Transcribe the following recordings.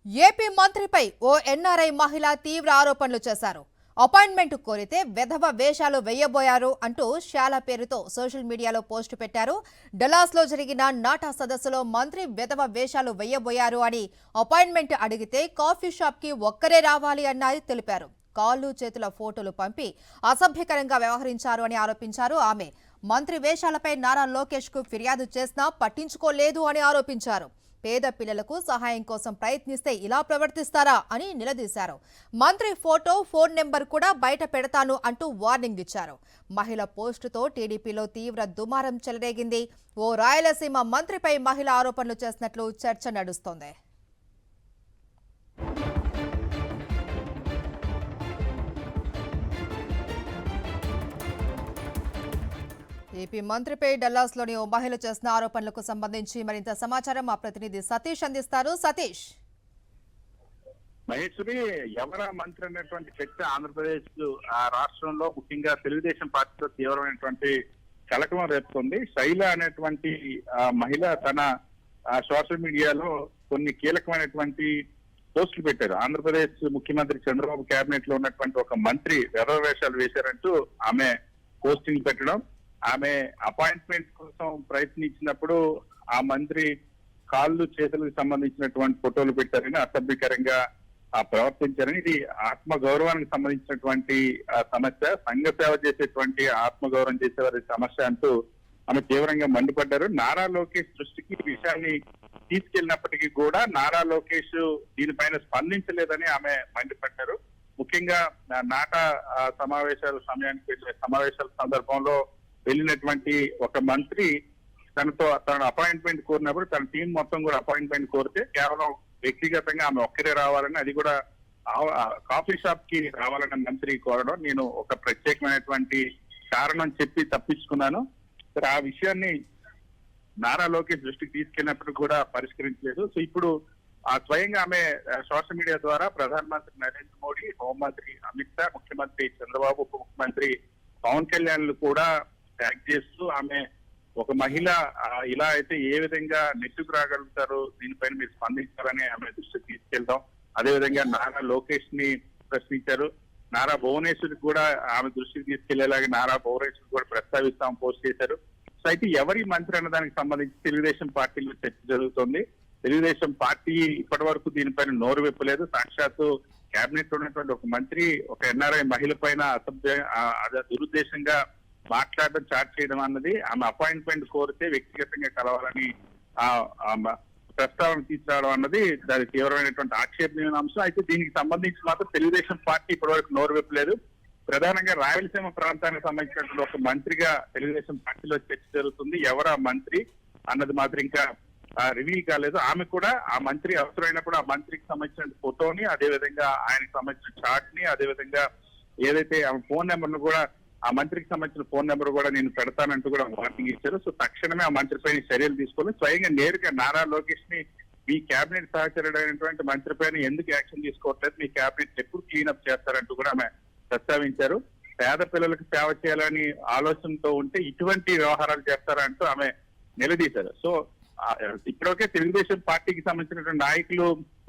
AP మంత్రిపై ఓ NRI మహిళ తీవ్ర ఆరోపణలు చేశారు. అపాయింట్మెంట్ కోరితే వెధవ వేషాలు వేయబోయారు అంటూ శాల పేరుతో సోషల్ మీడియాలో పోస్టు పెట్టారు. డలాస్లో జరిగిన నాటా సదస్సులో మంత్రి వెధవ వేషాలు వేయబోయారు అని అపాయింట్మెంట్ అడిగితే కాఫీ షాప్కి ఒక్కరే రావాలి అన్నది తెలిపారు. కాళ్ళు చేతుల ఫోటోలు పంపి అసభ్యకరంగా వ్యవహరించారు అని ఆరోపించారు. ఆమె మంత్రి వేషాలపై నారా లోకేష్ కు ఫిర్యాదు చేసినా పట్టించుకోలేదు అని ఆరోపించారు. పేద పిల్లలకు సహాయం కోసం ప్రయత్నిస్తే ఇలా ప్రవర్తిస్తారా అని నిలదీశారు. మంత్రి ఫోటో, ఫోన్ నెంబర్ కూడా బయట పెడతాను అంటూ వార్నింగ్ ఇచ్చారు. మహిళ పోస్టుతో టీడీపీలో తీవ్ర దుమారం చెలరేగింది. ఓ రాయలసీమ మంత్రిపై మహిళ ఆరోపణలు చేసినట్లు చర్చ నడుస్తోంది. ఏపీ మంత్రిపై డల్లాస్లోని ఓ మహిళ చేసిన ఆరోపణలకు సంబంధించి మరింత సమాచారం మా ప్రతినిధి సతీష్ అందిస్తారు. సతీష్, మహేశ్వరి ఎవరా మంత్రి అనేటువంటి చర్చ ఆంధ్రప్రదేశ్ ఆ రాష్ట్రంలో ముఖ్యంగా తెలుగుదేశం పార్టీలో తీవ్రమైనటువంటి కలకలం రేపుతుంది. శైల అనేటువంటి మహిళ తన సోషల్ మీడియాలో కొన్ని కీలకమైనటువంటి పోస్టులు పెట్టారు. ఆంధ్రప్రదేశ్ ముఖ్యమంత్రి చంద్రబాబు కేబినెట్ లో ఉన్నటువంటి ఒక మంత్రి వేషాలు వేశారంటూ ఆమె పోస్టింగ్ పెట్టడం, ఆమె అపాయింట్మెంట్ కోసం ప్రయత్నించినప్పుడు ఆ మంత్రి కాళ్ళు చేతులకు సంబంధించినటువంటి ఫోటోలు పెట్టారని, అసభ్యకరంగా ప్రవర్తించారని, ఇది ఆత్మ గౌరవానికి సంబంధించినటువంటి సమస్య, సంఘ సేవ చేసేటువంటి ఆత్మగౌరవం చేసేవారి సమస్య అంటూ ఆమె తీవ్రంగా మండిపడ్డారు. నారా లోకేష్ దృష్టికి ఈ విషయాన్ని తీసుకెళ్లినప్పటికీ కూడా నారా లోకేష్ దీనిపైన స్పందించలేదని ఆమె మండిపడ్డారు. ముఖ్యంగా నాటా సమావేశాల సందర్భంలో వెళ్ళినటువంటి ఒక మంత్రి తన అపాయింట్మెంట్ కోరినప్పుడు తన టీం మొత్తం కూడా అపాయింట్మెంట్ కోరితే కేవలం వ్యక్తిగతంగా ఆమె ఒక్కరే రావాలని, అది కూడా కాఫీ షాప్ కి రావాలని మంత్రి కోరడం, నేను ఒక ప్రత్యేకమైనటువంటి కారణం చెప్పి తప్పించుకున్నాను. సరే, ఆ విషయాన్ని నారా లోకేష్ దృష్టికి తీసుకెళ్ళినప్పుడు కూడా పరిష్కరించలేదు. సో ఇప్పుడు స్వయంగా ఆమె సోషల్ మీడియా ద్వారా ప్రధానమంత్రి నరేంద్ర మోడీ, హోంమంత్రి అమిత్ షా, ముఖ్యమంత్రి చంద్రబాబు, ఉప ముఖ్యమంత్రి పవన్ కళ్యాణ్ కూడా ట్యాగ్ చేస్తూ ఆమె ఒక మహిళ ఇలా అయితే ఏ విధంగా నెట్టుకు రాగలుగుతారు, దీనిపైన మీరు స్పందించాలని ఆమె దృష్టికి తీసుకెళ్తాం. అదేవిధంగా నారా లోకేష్ ని ప్రశ్నించారు. నారా భువనేశ్వర్ కూడా ఆమె దృష్టికి తీసుకెళ్లేలాగా నారా భువనేశ్వర్ కూడా ప్రస్తావిస్తాం పోస్ట్ చేశారు. సో అయితే ఎవరి మంత్రి అన్న దానికి సంబంధించి తెలుగుదేశం పార్టీలో చర్చ జరుగుతోంది. తెలుగుదేశం పార్టీ ఇప్పటి వరకు దీనిపైన నోరు విప్పలేదు. సాక్షాత్తు కేబినెట్ లో ఉన్నటువంటి ఒక మంత్రి ఒక ఎన్ఆర్ఐ మహిళ పైన దురుద్దేశంగా మాట్లాడడం, చాట్ చేయడం అన్నది, ఆమె అపాయింట్మెంట్ కోరితే వ్యక్తిగతంగా కలవాలని ప్రస్తావన తీసుకురావడం అన్నది దాని తీవ్రమైనటువంటి ఆక్షేపణీయమైన అంశం. అయితే దీనికి సంబంధించి మాత్రం తెలుగుదేశం పార్టీ ఇప్పటివరకు నోరు విప్పలేదు. ప్రధానంగా రాయలసీమ ప్రాంతానికి సంబంధించినటువంటి ఒక మంత్రిగా తెలుగుదేశం పార్టీలో చర్చ జరుగుతుంది. ఎవరా మంత్రి అన్నది మాత్రం ఇంకా రివీల్ కాలేదు. ఆమె కూడా ఆ మంత్రి అవసరమైనప్పుడు ఆ మంత్రికి సంబంధించిన ఫోటోని, అదేవిధంగా ఆయనకు సంబంధించిన చాట్ ని, అదేవిధంగా ఏదైతే ఆమె ఫోన్ నెంబర్ ను కూడా, ఆ మంత్రికి సంబంధించిన ఫోన్ నెంబర్ కూడా నేను పెడతానంటూ కూడా వార్నింగ్ ఇచ్చారు. సో తక్షణమే ఆ మంత్రిపై చర్యలు తీసుకొని స్వయంగా నేరుగా నారా లోకేష్ ని మీ కేబినెట్ సహచరుడైనటువంటి మంత్రిపైన ఎందుకు యాక్షన్ తీసుకోవట్లేదు, మీ కేబినెట్ ఎప్పుడు క్లీనప్ చేస్తారంటూ కూడా ఆమె ప్రస్తావించారు. పేద పిల్లలకు సేవ చేయాలని ఆలోచనతో ఉంటే ఇటువంటి వ్యవహారాలు చేస్తారంటూ ఆమె నిలదీశారు. సో ఇప్పటికే తెలుగుదేశం పార్టీకి సంబంధించినటువంటి నాయకులు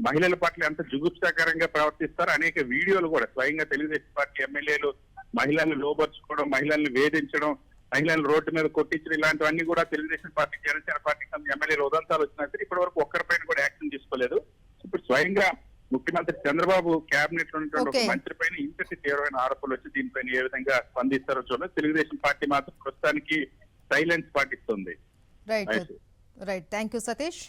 మహిళల పట్ల ఎంత జుగుప్సాకరంగా ప్రవర్తిస్తారు, అనేక వీడియోలు కూడా స్వయంగా తెలుగుదేశం పార్టీ ఎమ్మెల్యేలు మహిళల్ని లోబర్చుకోవడం, మహిళల్ని వేధించడం, మహిళలను రోడ్డు మీద కొట్టించడం, ఇలాంటివన్నీ కూడా తెలుగుదేశం పార్టీ, జనసేన పార్టీకి ఎమ్మెల్యేలు ఉదంతాలు వచ్చినట్టు ఇప్పటి వరకు ఒక్కరిపైన కూడా యాక్షన్ తీసుకోలేదు. ఇప్పుడు స్వయంగా ముఖ్యమంత్రి చంద్రబాబు కేబినెట్ లో ఉన్నటువంటి ఒక మంత్రి పైన ఇంతటి తీవ్రమైన ఆరోపణలు వచ్చి దీనిపైన ఏ విధంగా స్పందిస్తారో చూడాలి. తెలుగుదేశం పార్టీ మాత్రం ప్రస్తుతానికి సైలెన్స్ పాటిస్తుంది. Right, thank you Satish.